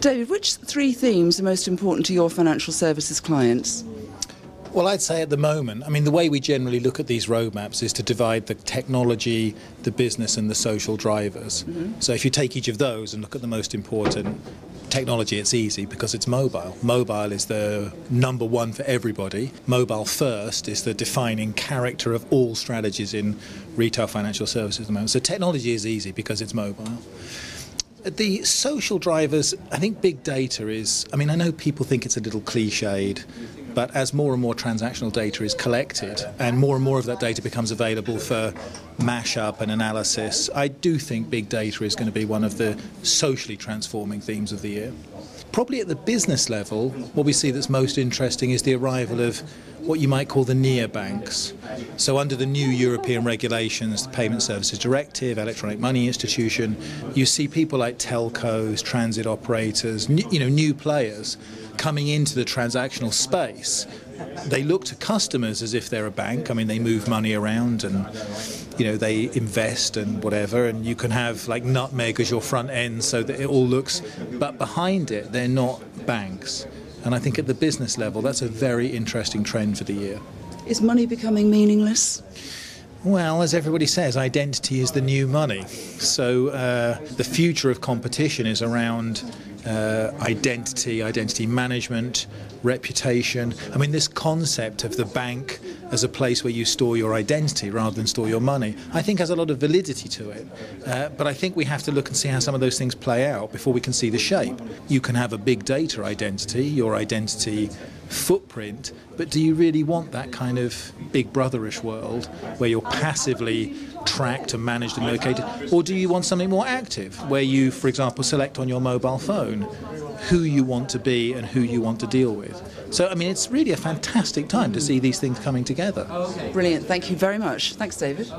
David, which three themes are most important to your financial services clients? Well, I'd say at the moment, the way we generally look at these roadmaps is to divide the technology, the business and the social drivers. Mm-hmm. So if you take each of those and look at the most important, technology, it's easy because it's mobile. Mobile is the number one for everybody. Mobile first is the defining character of all strategies in retail financial services at the moment. So technology is easy because it's mobile. The social drivers, I think big data is, I know people think it's a little cliched, but as more and more transactional data is collected and more of that data becomes available for mashup and analysis, I do think big data is going to be one of the socially transforming themes of the year. Probably at the business level, what we see that's most interesting is the arrival of what you might call the neobanks. So under the new European regulations, the Payment Services Directive, Electronic Money Institution, you see people like telcos, transit operators, new players coming into the transactional space. They look to customers as if they're a bank. They move money around and they invest and whatever, and you can have like Nutmeg as your front end so that it all looks, but behind it they're not banks. And I think at the business level that's a very interesting trend for the year. Is money becoming meaningless? Well, as everybody says, identity is the new money. So the future of competition is around identity management, reputation. This concept of the bank as a place where you store your identity rather than store your money, I think has a lot of validity to it. But I think we have to look and see how some of those things play out before we can see the shape. You can have a big data identity, your identity footprint, but do you really want that kind of big brotherish world where you're passively tracked and managed and located? Or do you want something more active where you, for example, select on your mobile phone who you want to be and who you want to deal with? So, it's really a fantastic time to see these things coming together. Brilliant. Thank you very much. Thanks, David.